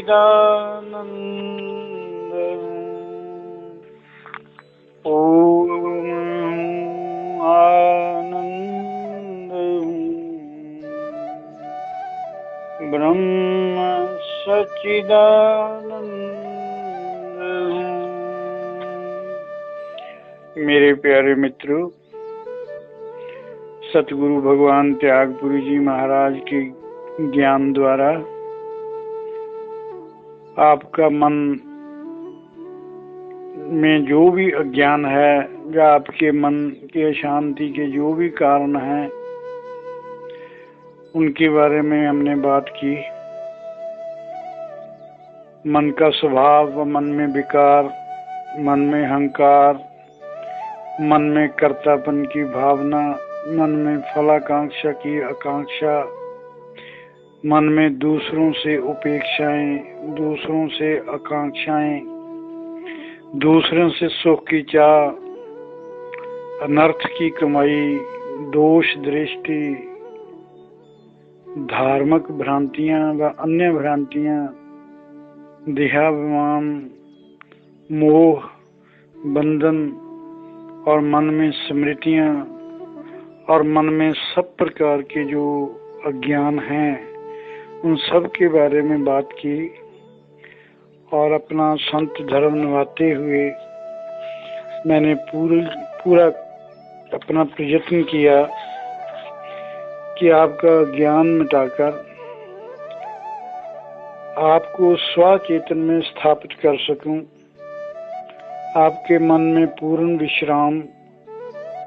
सच्चिदानंद ओम आनंद ब्रह्म सच्चिदानंद। मेरे प्यारे मित्रों, सतगुरु भगवान त्यागपुरी जी महाराज के ज्ञान द्वारा आपका मन में जो भी अज्ञान है या आपके मन की अशांति के जो भी कारण हैं, उनके बारे में हमने बात की। मन का स्वभाव, मन में विकार, मन में अहंकार, मन में कर्तापन की भावना, मन में फलाकांक्षा की आकांक्षा, मन में दूसरों से उपेक्षाएं, दूसरों से आकांक्षाएं, दूसरों से सुख की चाह, अनर्थ की कमाई, दोष दृष्टि, धार्मिक भ्रांतियां व अन्य भ्रांतियां, देहाभिमान, मोह, बंधन और मन में स्मृतियां और मन में सब प्रकार के जो अज्ञान हैं, उन सब के बारे में बात की और अपना संत धर्म निभाते हुए मैंने पूरा अपना प्रयत्न किया कि आपका ज्ञान मिटाकर आपको स्वचेतन में स्थापित कर सकूं, आपके मन में पूर्ण विश्राम,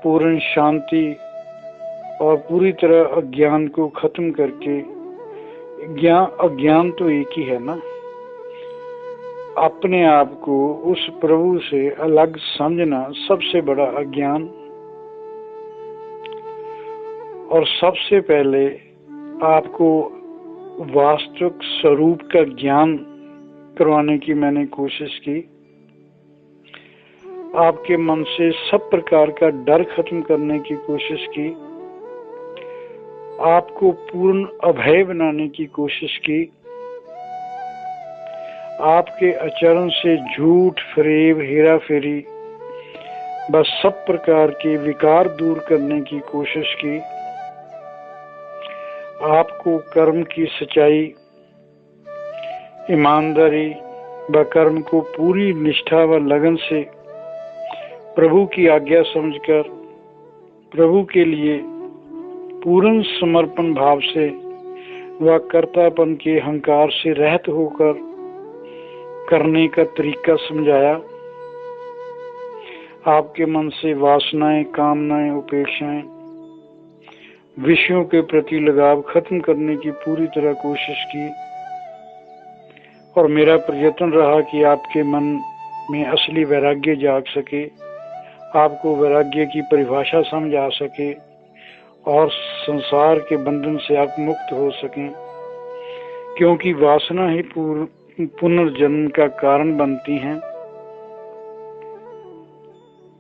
पूर्ण शांति और पूरी तरह अज्ञान को खत्म करके, अज्ञान तो एक ही है ना, अपने आप को उस प्रभु से अलग समझना सबसे बड़ा अज्ञान। और सबसे पहले आपको वास्तविक स्वरूप का ज्ञान करवाने की मैंने कोशिश की। आपके मन से सब प्रकार का डर खत्म करने की कोशिश की, आपको पूर्ण अभय बनाने की कोशिश की, आपके आचरण से झूठ, फरेब, हेरा फेरी, बस सब प्रकार के विकार दूर करने की कोशिश की। आपको कर्म की सच्चाई, ईमानदारी व कर्म को पूरी निष्ठा व लगन से प्रभु की आज्ञा समझकर प्रभु के लिए पूर्ण समर्पण भाव से व कर्तापन के अहंकार से रहित होकर करने का तरीका समझाया। आपके मन से वासनाएं, कामनाएं, उपेक्षाएं, विषयों के प्रति लगाव खत्म करने की पूरी तरह कोशिश की और मेरा प्रयत्न रहा कि आपके मन में असली वैराग्य जाग सके, आपको वैराग्य की परिभाषा समझ आ सके और संसार के बंधन से आप मुक्त हो सकें, क्योंकि वासना ही पुनर्जन्म का कारण बनती हैं।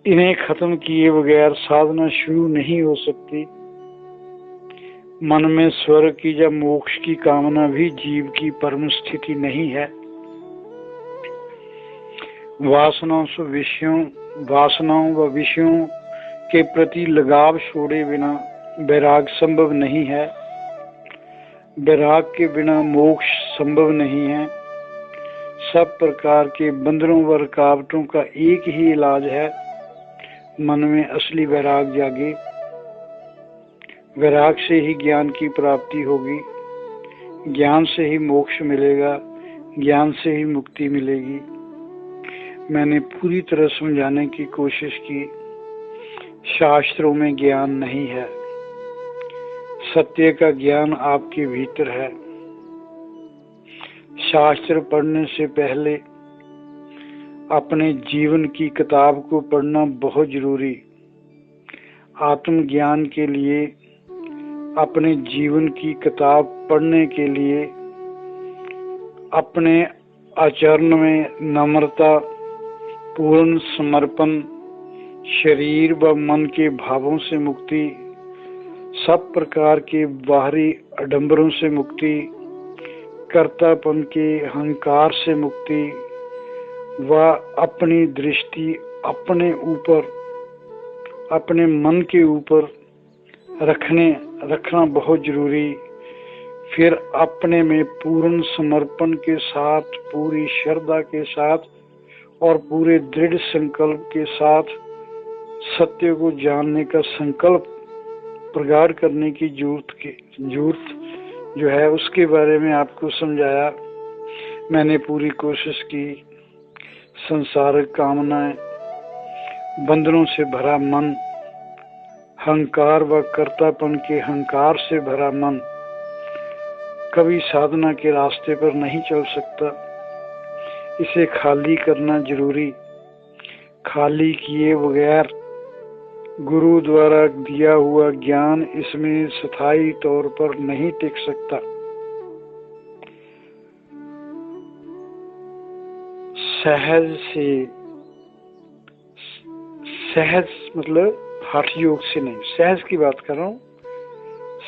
इन्हें खत्म किए बगैर साधना शुरू नहीं हो सकती। मन में स्वर्ग की या मोक्ष की कामना भी जीव की परम स्थिति नहीं है। वासनाओं व विषयों के प्रति लगाव छोड़े बिना वैराग संभव नहीं है। वैराग के बिना मोक्ष संभव नहीं है। सब प्रकार के बंधनों व रुकावटों का एक ही इलाज है, मन में असली वैराग जागे। वैराग से ही ज्ञान की प्राप्ति होगी, ज्ञान से ही मोक्ष मिलेगा, ज्ञान से ही मुक्ति मिलेगी। मैंने पूरी तरह समझाने की कोशिश की, शास्त्रों में ज्ञान नहीं है, सत्य का ज्ञान आपके भीतर है। शास्त्र पढ़ने से पहले अपने जीवन की किताब को पढ़ना बहुत जरूरी। आत्मज्ञान के लिए अपने जीवन की किताब पढ़ने के लिए अपने आचरण में नम्रता, पूर्ण समर्पण, शरीर व मन के भावों से मुक्ति, सब प्रकार के बाहरी आडंबरों से मुक्ति, कर्तापन के अहंकार से मुक्ति व अपनी दृष्टि अपने ऊपर, अपने मन के ऊपर रखना बहुत जरूरी। फिर अपने में पूर्ण समर्पण के साथ, पूरी श्रद्धा के साथ और पूरे दृढ़ संकल्प के साथ सत्य को जानने का संकल्प प्रगाढ़ करने की जरूरत जो है उसके बारे में आपको समझाया। मैंने पूरी कोशिश की। संसारिक कामनाएं, बंधनों से भरा मन, अहंकार व कर्तापन के अहंकार से भरा मन कभी साधना के रास्ते पर नहीं चल सकता। इसे खाली करना जरूरी। खाली किए बगैर गुरु द्वारा दिया हुआ ज्ञान इसमें स्थायी तौर पर नहीं टिक सकता। सहज मतलब हठ योग से नहीं, सहज की बात कर रहा हूँ।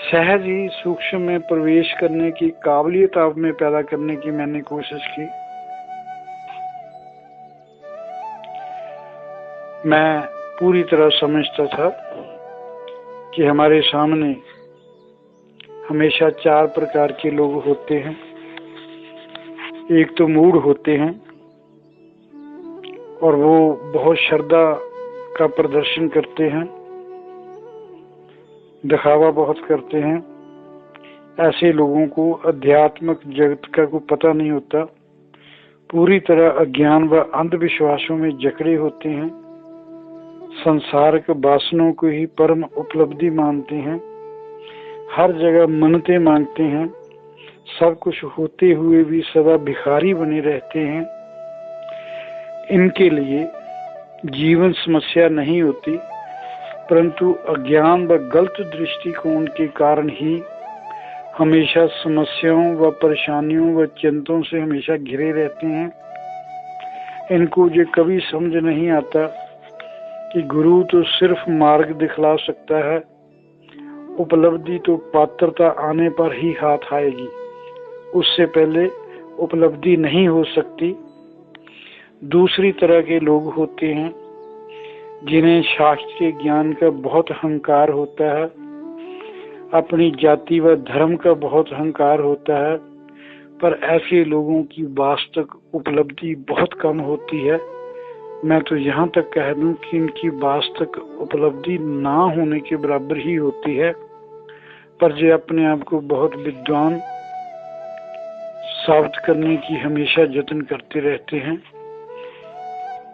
सहज ही सूक्ष्म में प्रवेश करने की काबिलियत आप में पैदा करने की मैंने कोशिश की। मैं पूरी तरह समझता था कि हमारे सामने हमेशा 4 प्रकार के लोग होते हैं। एक तो मूढ़ होते हैं और वो बहुत श्रद्धा का प्रदर्शन करते हैं, दिखावा बहुत करते हैं। ऐसे लोगों को आध्यात्मिक जगत का कोई पता नहीं होता, पूरी तरह अज्ञान व अंधविश्वासों में जकड़े होते हैं। संसार के वासनों को ही परम उपलब्धि मानते हैं, हर जगह मन्नतें मांगते हैं, सब कुछ होते हुए भी सदा भिखारी बने रहते हैं। इनके लिए जीवन समस्या नहीं होती, परंतु अज्ञान व गलत दृष्टिकोण के कारण ही हमेशा समस्याओं व परेशानियों व चिंताओं से हमेशा घिरे रहते हैं। इनको ये कभी समझ नहीं आता कि गुरु तो सिर्फ मार्ग दिखला सकता है, उपलब्धि तो पात्रता आने पर ही हाथ आएगी, उससे पहले उपलब्धि नहीं हो सकती। दूसरी तरह के लोग होते हैं जिन्हें शास्त्रीय ज्ञान का बहुत अहंकार होता है, अपनी जाति व धर्म का बहुत अहंकार होता है, पर ऐसे लोगों की वास्तविक उपलब्धि बहुत कम होती है। मैं तो यहाँ तक कह दूं कि इनकी वास्तविक उपलब्धि ना होने के बराबर ही होती है, पर जो अपने आप को बहुत विद्वान साबित करने की हमेशा यत्न करते रहते हैं।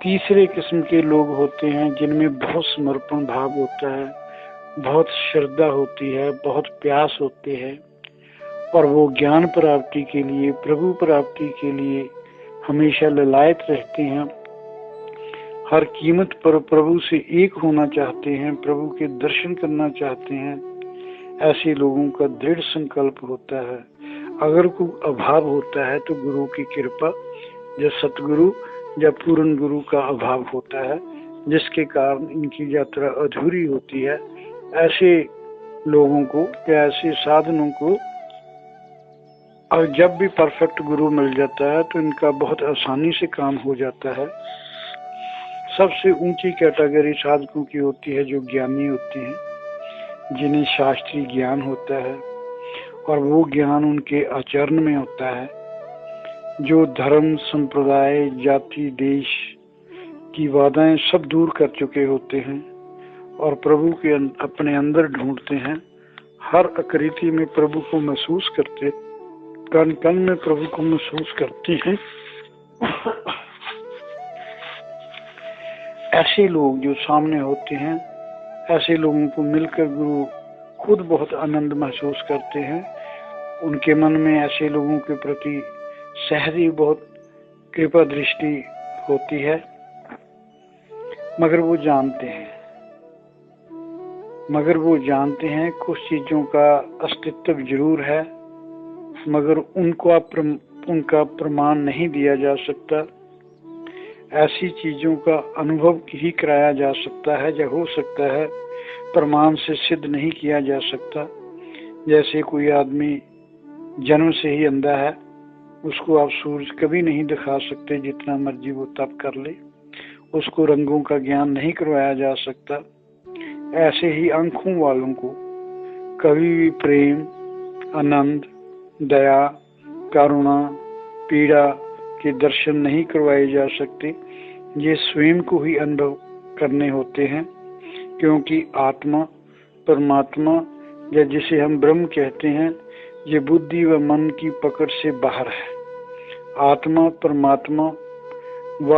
तीसरे किस्म के लोग होते हैं जिनमें बहुत समर्पण भाव होता है, बहुत श्रद्धा होती है, बहुत प्यास होते हैं और वो ज्ञान प्राप्ति के लिए, प्रभु प्राप्ति के लिए हमेशा ललायत रहते हैं। हर कीमत पर प्रभु से एक होना चाहते हैं, प्रभु के दर्शन करना चाहते हैं। ऐसे लोगों का दृढ़ संकल्प होता है। अगर कोई अभाव होता है तो गुरु की कृपा या सतगुरु या पूर्ण गुरु का अभाव होता है, जिसके कारण इनकी यात्रा अधूरी होती है। ऐसे लोगों को या ऐसे साधनों को और जब भी परफेक्ट गुरु मिल जाता है तो इनका बहुत आसानी से काम हो जाता है। सबसे ऊंची कैटेगरी साधकों की होती है जो ज्ञानी होते हैं, जिन्हें शास्त्रीय ज्ञान होता है और वो ज्ञान उनके आचरण में होता है, जो धर्म, संप्रदाय, जाति, देश की बाधाएं सब दूर कर चुके होते हैं और प्रभु के अपने अंदर ढूंढते हैं। हर आकृति में प्रभु को महसूस करते, कण कण में प्रभु को महसूस करते हैं। ऐसे लोग जो सामने होते हैं, ऐसे लोगों को मिलकर गुरु खुद बहुत आनंद महसूस करते हैं। उनके मन में ऐसे लोगों के प्रति सहज ही बहुत कृपा दृष्टि होती है, मगर वो जानते हैं कुछ चीजों का अस्तित्व जरूर है, मगर उनका प्रमाण नहीं दिया जा सकता। ऐसी चीजों का अनुभव ही कराया जा सकता है या हो सकता है, प्रमाण से सिद्ध नहीं किया जा सकता। जैसे कोई आदमी जन्म से ही अंधा है उसको आप सूरज कभी नहीं दिखा सकते, जितना मर्जी वो तप कर ले, उसको रंगों का ज्ञान नहीं करवाया जा सकता। ऐसे ही आंखों वालों को कभी भी प्रेम, आनंद, दया, करुणा, पीड़ा के दर्शन नहीं करवाए जा सकते। ये स्वयं को ही अनुभव करने होते हैं, क्योंकि आत्मा, परमात्मा या जिसे हम ब्रह्म कहते हैं, ये बुद्धि व मन की पकड़ से बाहर है। आत्मा, परमात्मा व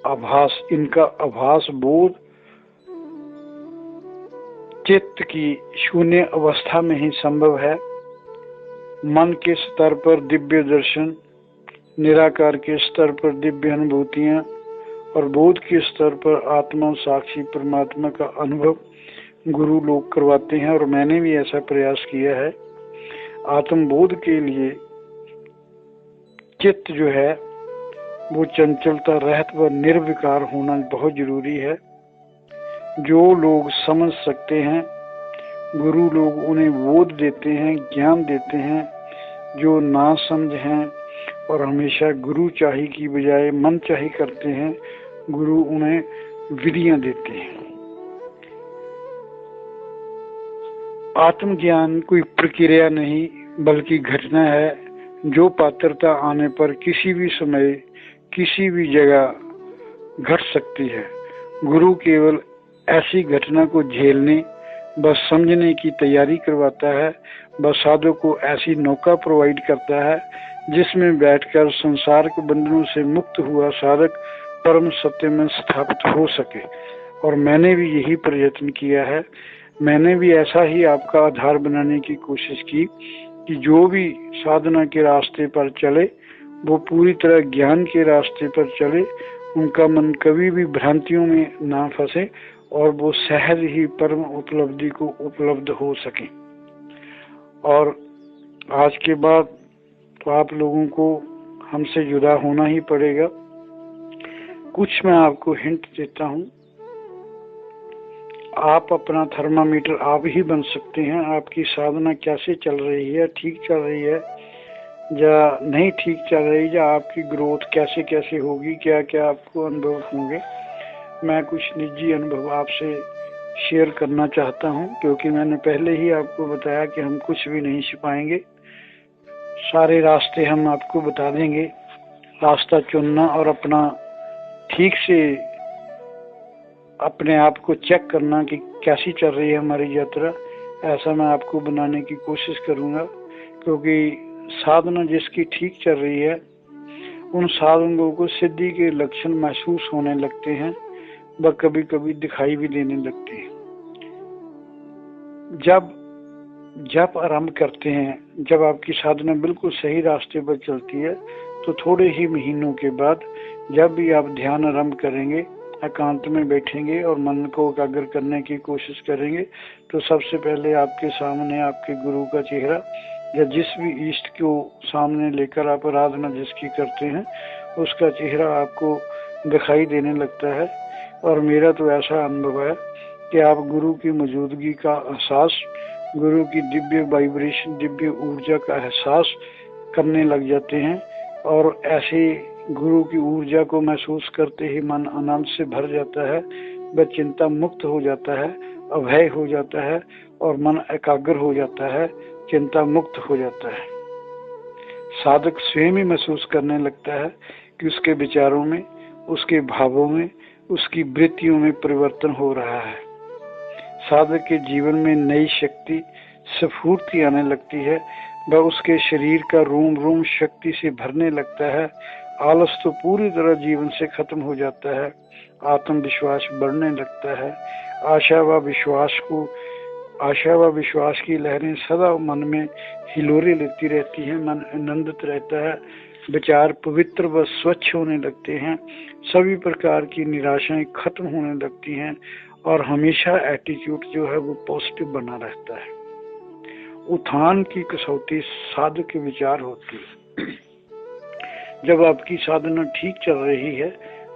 आभास, इनका आभास बोध चित्त की शून्य अवस्था में ही संभव है। मन के स्तर पर दिव्य दर्शन, निराकार के स्तर पर दिव्य अनुभूतियां और बोध के स्तर पर आत्मा साक्षी परमात्मा का अनुभव गुरु लोग करवाते हैं, और मैंने भी ऐसा प्रयास किया है। आत्मबोध के लिए चित्त जो है वो चंचलता रहित व निर्विकार होना बहुत जरूरी है। जो लोग समझ सकते हैं, गुरु लोग उन्हें बोध देते हैं, ज्ञान देते हैं। जो ना समझ हैं और हमेशा गुरु चाही की बजाय मन चाही करते हैं, गुरु उन्हें विधियां देते हैं। आत्मज्ञान कोई प्रक्रिया नहीं बल्कि घटना है, जो पात्रता आने पर किसी भी समय किसी भी जगह घट सकती है। गुरु केवल ऐसी घटना को झेलने व समझने की तैयारी करवाता है। वह साधक को ऐसी नौका प्रोवाइड करता है जिसमें बैठकर संसार के बंधनों से मुक्त हुआ साधक परम सत्य में स्थापित हो सके। और मैंने भी यही प्रयत्न किया है। मैंने भी ऐसा ही आपका आधार बनाने की कोशिश की कि जो भी साधना के रास्ते पर चले वो पूरी तरह ज्ञान के रास्ते पर चले, उनका मन कभी भी भ्रांतियों में ना फंसे और वो सहज ही परम उपलब्धि को उपलब्ध हो सके। और आज के बाद तो आप लोगों को हमसे जुदा होना ही पड़ेगा। कुछ मैं आपको हिंट देता हूँ। आप अपना थर्मामीटर आप ही बन सकते हैं। आपकी साधना कैसे चल रही है, ठीक चल रही है या नहीं ठीक चल रही, या आपकी ग्रोथ कैसे कैसे होगी, क्या क्या आपको अनुभव होंगे। मैं कुछ निजी अनुभव आपसे शेयर करना चाहता हूं, क्योंकि मैंने पहले ही आपको बताया कि हम कुछ भी नहीं छिपाएंगे। सारे रास्ते हम आपको बता देंगे। रास्ता चुनना और अपना ठीक से अपने आप को चेक करना कि कैसी चल रही है हमारी यात्रा, ऐसा मैं आपको बनाने की कोशिश करूंगा। क्योंकि साधना जिसकी ठीक चल रही है, उन साधकों को सिद्धि के लक्षण महसूस होने लगते हैं, वह कभी कभी दिखाई भी देने लगते हैं। जब आरंभ करते हैं, जब आपकी साधना बिल्कुल सही रास्ते पर चलती है, तो थोड़े ही महीनों के बाद जब भी आप ध्यान आरंभ करेंगे, एकांत में बैठेंगे और मन को एकाग्र करने की कोशिश करेंगे, तो सबसे पहले आपके सामने आपके गुरु का चेहरा या जिस भी इष्ट को सामने लेकर आप आराधना जिसकी करते हैं, उसका चेहरा आपको दिखाई देने लगता है। और मेरा तो ऐसा अनुभव है कि आप गुरु की मौजूदगी का एहसास, गुरु की दिव्य वाइब्रेशन, दिव्य ऊर्जा का एहसास करने लग जाते हैं। और ऐसे गुरु की ऊर्जा को महसूस करते ही मन आनंद से भर जाता है, वह चिंता मुक्त हो जाता है, अभय हो जाता है और मन एकाग्र हो जाता है, चिंता मुक्त हो जाता है। साधक स्वयं ही महसूस करने लगता है कि उसके विचारों में, उसके भावों में, उसकी वृत्तियों में परिवर्तन हो रहा है। साधक के जीवन में नई शक्ति, स्फूर्ति आने लगती है। वह उसके शरीर का रोम रोम शक्ति से भरने लगता है। आलस तो पूरी तरह जीवन से खत्म हो जाता है। आत्मविश्वास बढ़ने लगता है। आशा व विश्वास की लहरें सदा मन में हिलोरे लेती रहती हैं। मन आनंदित रहता है। विचार पवित्र व स्वच्छ होने लगते हैं। सभी प्रकार की निराशाएं खत्म होने लगती हैं और हमेशा एटीट्यूड जो है वो पॉजिटिव बना रहता है। उत्थान की कसौटी साधक के विचार होती है। जब आपकी साधना ठीक चल रही है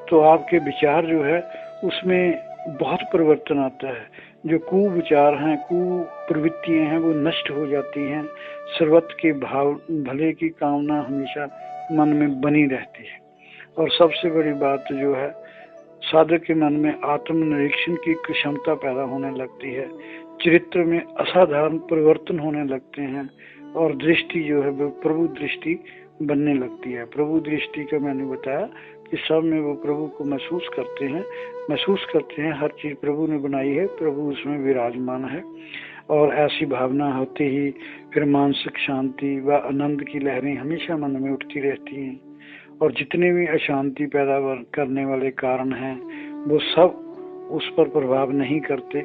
तो आपके विचार जो है उसमें बहुत परिवर्तन आता है। जो कुविचार हैं, कुप्रवृत्तियां हैं, वो नष्ट हो जाती हैं। सर्वत्र के भाव, भले की कामना हमेशा मन में बनी रहती है। और सबसे बड़ी बात जो है, साधक के मन में आत्मनिरीक्षण की क्षमता पैदा होने लगती है। चरित्र में असाधारण परिवर्तन होने लगते हैं और दृष्टि जो है वो प्रभु दृष्टि बनने लगती है। प्रभु दृष्टि का मैंने बताया कि सब में वो प्रभु को महसूस करते हैं। हर चीज प्रभु ने बनाई है, प्रभु उसमें विराजमान है। और ऐसी भावना होते ही फिर मानसिक शांति व आनंद की लहरें हमेशा मन में उठती रहती हैं। और जितने भी अशांति पैदा करने वाले कारण हैं, वो सब उस पर प्रभाव नहीं करते।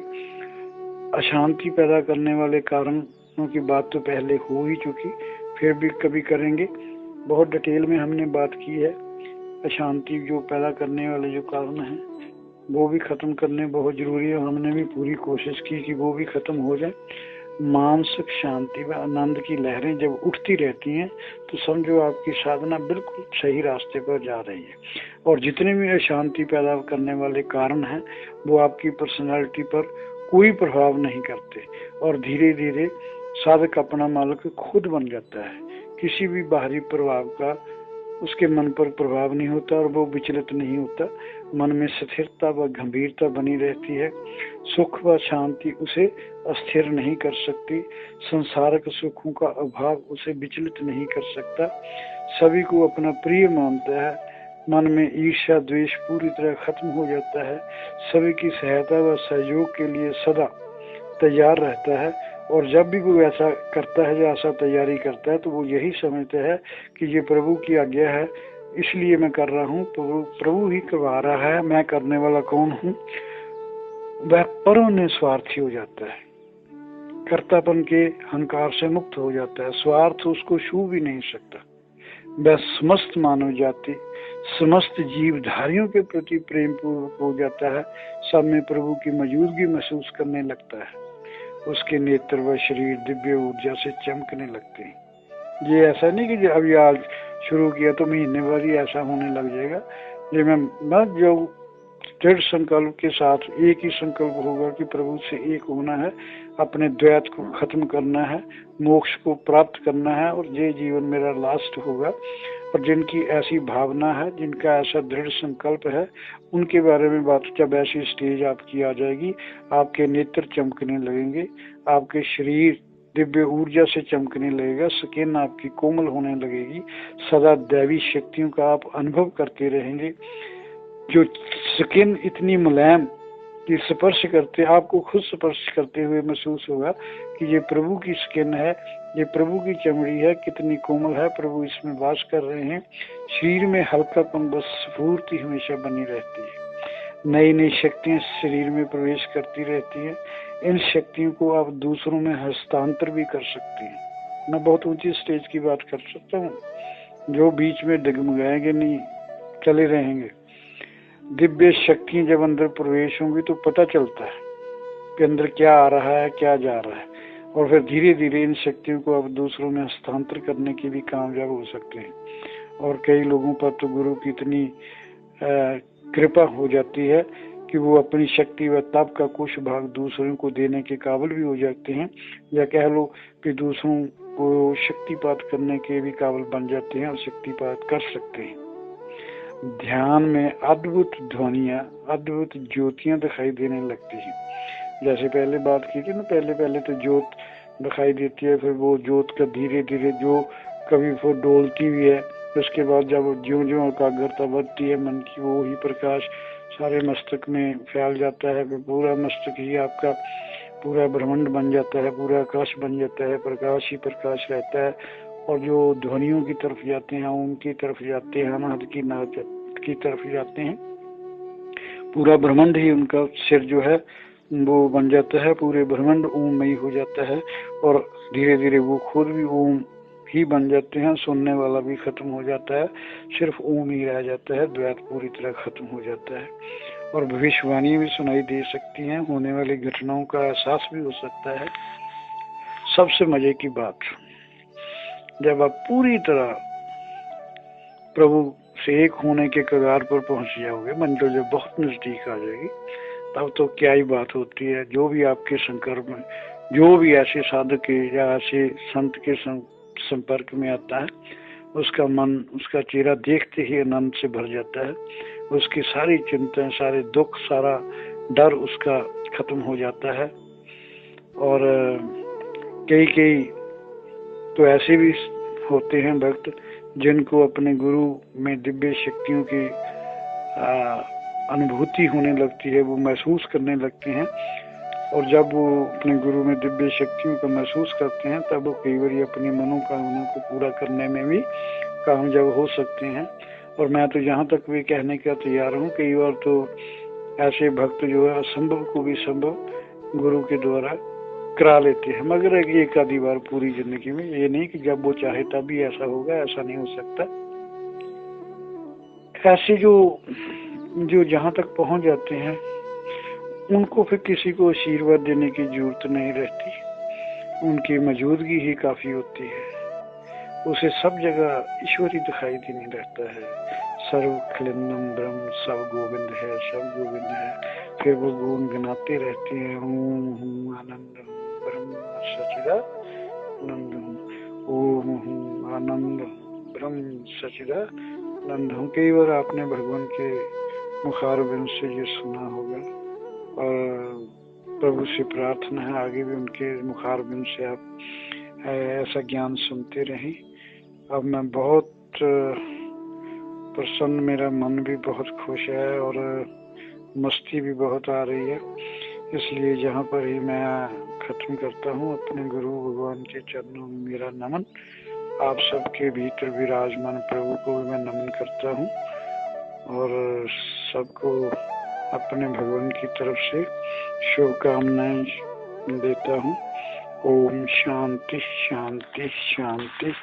अशांति पैदा करने वाले कारणों की बात तो पहले हो ही चुकी, फिर भी कभी करेंगे। बहुत डिटेल में हमने बात की है। अशांति जो पैदा करने वाले जो कारण हैं, वो भी खत्म करने बहुत जरूरी है। हमने भी पूरी कोशिश की कि वो भी खत्म हो जाए। मानसिक शांति व आनंद की लहरें जब उठती रहती हैं तो समझो आपकी साधना बिल्कुल सही रास्ते पर जा रही है। और जितने भी अशांति पैदा करने वाले कारण हैं, वो आपकी पर्सनालिटी पर कोई प्रभाव नहीं करते। और धीरे धीरे साधक अपना मालिक खुद बन जाता है। किसी भी बाहरी प्रभाव का उसके मन पर प्रभाव नहीं होता और वो विचलित नहीं होता। मन में स्थिरता व गंभीरता बनी रहती है। सुख व शांति उसे अस्थिर नहीं कर सकती। संसारिक सुखों का अभाव उसे विचलित नहीं कर सकता। सभी को अपना प्रिय मानता है। मन में ईर्ष्या द्वेष पूरी तरह खत्म हो जाता है। सभी की सहायता व सहयोग के लिए सदा तैयार रहता है। और जब भी वो ऐसा करता है, जैसा तैयारी करता है, तो वो यही समझता है कि ये प्रभु की आज्ञा है, इसलिए मैं कर रहा हूँ। प्रभु ही करवा रहा है, मैं करने वाला कौन हूँ। वह परम निस्वार्थी हो जाता है। कर्तापन के अहंकार से मुक्त हो जाता है। स्वार्थ उसको छू भी नहीं सकता। वह समस्त मानव जाति, समस्त जीवधारियों के प्रति प्रेम पूर्वक हो जाता है। सब में प्रभु की मौजूदगी महसूस करने लगता है। उसके नेत्र व शरीर दिव्य ऊर्जा से चमकने लगते हैं। ये ऐसा नहीं कि अभी आज शुरू किया तो महीने भर ही ऐसा होने लग जाएगा। ये मैं जो दृढ़ संकल्प के साथ एक ही संकल्प होगा कि प्रभु से एक होना है, अपने द्वैत को खत्म करना है, मोक्ष को प्राप्त करना है और ये जीवन मेरा लास्ट होगा। और जिनकी ऐसी भावना है, जिनका ऐसा दृढ़ संकल्प है, उनके बारे में बात जब ऐसी स्टेज आपकी आ जाएगी, आपके नेत्र चमकने लगेंगे, आपके शरीर दिव्य ऊर्जा से चमकने लगेगा, स्किन आपकी कोमल होने लगेगी, सदा दैवी शक्तियों का आप अनुभव करते रहेंगे। जो स्किन इतनी मुलायम कि स्पर्श करते, आपको खुद स्पर्श करते हुए महसूस होगा कि ये प्रभु की स्किन है, ये प्रभु की चमड़ी है, कितनी कोमल है, प्रभु इसमें वास कर रहे हैं। शरीर में हल्कापन, बस स्फूर्ति हमेशा बनी रहती है। नई नई शक्तियां शरीर में प्रवेश करती रहती हैं। इन शक्तियों को आप दूसरों में हस्तांतर भी कर सकते हैं। मैं बहुत ऊंची स्टेज की बात कर सकता हूँ, जो बीच में डगमगाएंगे नहीं, चले रहेंगे। दिव्य शक्तियां जब अंदर प्रवेश होंगी तो पता चलता है कि अंदर क्या आ रहा है, क्या जा रहा है। और फिर धीरे धीरे इन शक्तियों को आप दूसरों में हस्तांतर करने के भी कामयाब हो सकते हैं। और कई लोगों पर तो गुरु की इतनी कृपा हो जाती है कि वो अपनी शक्ति व तप का कुछ भाग दूसरों को देने के काबिल भी हो जाते हैं, या कह लो कि दूसरों को शक्तिपात करने के भी काबिल बन जाते हैं और शक्तिपात कर सकते हैं। ध्यान में अद्भुत ध्वनियां, अद्भुत ज्योतियां दिखाई देने लगती हैं। जैसे पहले बात की थी ना, पहले तो ज्योत दिखाई देती है, फिर वो ज्योत का धीरे धीरे जो कभी वो डोलती भी है, उसके बाद जब ज्यों ज्यों एकाग्रता बढ़ती है मन की, वो ही प्रकाश सारे मस्तक में फैल जाता है। फिर पूरा मस्तक ही आपका पूरा ब्रह्मांड बन जाता है, पूरा आकाश बन जाता है, प्रकाश ही प्रकाश रहता है। और जो ध्वनियों की तरफ जाते हैं, ओम की तरफ जाते हैं, अनाहत की तरफ जाते हैं, पूरा ब्रह्मांड ही उनका सिर जो है वो बन जाता है। पूरे ब्रह्मांड ओम में ही हो जाता है और धीरे धीरे वो खुद भी ओम ही बन जाते हैं। सुनने वाला भी खत्म हो जाता है, सिर्फ ओम ही रह जाता है। द्वैत पूरी तरह खत्म हो जाता है और भविष्यवाणी भी सुनाई दे सकती हैं, होने वाली घटनाओं का एहसास भी हो सकता है। सबसे मजे की बात, जब आप पूरी तरह प्रभु से एक होने के कगार पर पहुंच जाओगे, मंजिल जब बहुत नजदीक आ जाएगी, तब तो क्या ही बात होती है। जो भी आपके संकल्प में, जो भी ऐसे साधक के या ऐसे संत के संपर्क में आता है, उसका मन, उसका चेहरा देखते ही आनंद से भर जाता है। उसकी सारी चिंताएं, सारे दुख, सारा डर उसका खत्म हो जाता है। और कई कई तो ऐसे भी होते हैं भक्त जिनको अपने गुरु में दिव्य शक्तियों की अनुभूति होने लगती है, वो महसूस करने लगते हैं। और जब वो अपने गुरु में दिव्य शक्तियों को महसूस करते हैं, तब वो कई बार अपनी मनोकामना को पूरा करने में भी कामयाब हो सकते हैं। और मैं तो यहाँ तक भी कहने का तैयार हूँ, कई बार तो ऐसे भक्त जो है असंभव को भी संभव गुरु के द्वारा करा लेते हैं, मगर एक आधी बार पूरी जिंदगी में। ये नहीं कि जब वो चाहे तभी ऐसा होगा, ऐसा नहीं हो सकता। ऐसे जो जहाँ तक पहुँच जाते हैं, उनको फिर किसी को आशीर्वाद देने की जरूरत नहीं रहती, उनकी मौजूदगी ही काफी होती है। उसे सब जगह ईश्वर ही दिखाई देने लगता है। सर्व खलिंदम ब्रह्म, सब गोविंद है, सब गोविंद है। फिर वो गुण गिनाते रहते हैं, ओम हूँ आनंद हूँ ब्रह्म सच्चिदानंद हूँ, ओम हूँ आनंद हूँ ब्रह्म सच्चिदानंद हूँ। कई बार आपने भगवान के मुखारबिंद से ये सुना होगा, और प्रभु से प्रार्थना है आगे भी उनके मुखारबिंद से आप ऐसा ज्ञान सुनते रहें। अब मैं बहुत प्रसन्न, मेरा मन भी बहुत खुश है और मस्ती भी बहुत आ रही है। इसलिए जहाँ पर ही मैं खत्म करता हूँ, अपने गुरु भगवान के चरणों में मेरा नमन। आप सबके भीतर विराजमान प्रभु को भी मैं नमन करता हूँ और सबको अपने भगवान की तरफ से शुभकामनाएं देता हूँ। ओम शांति शांति शांति।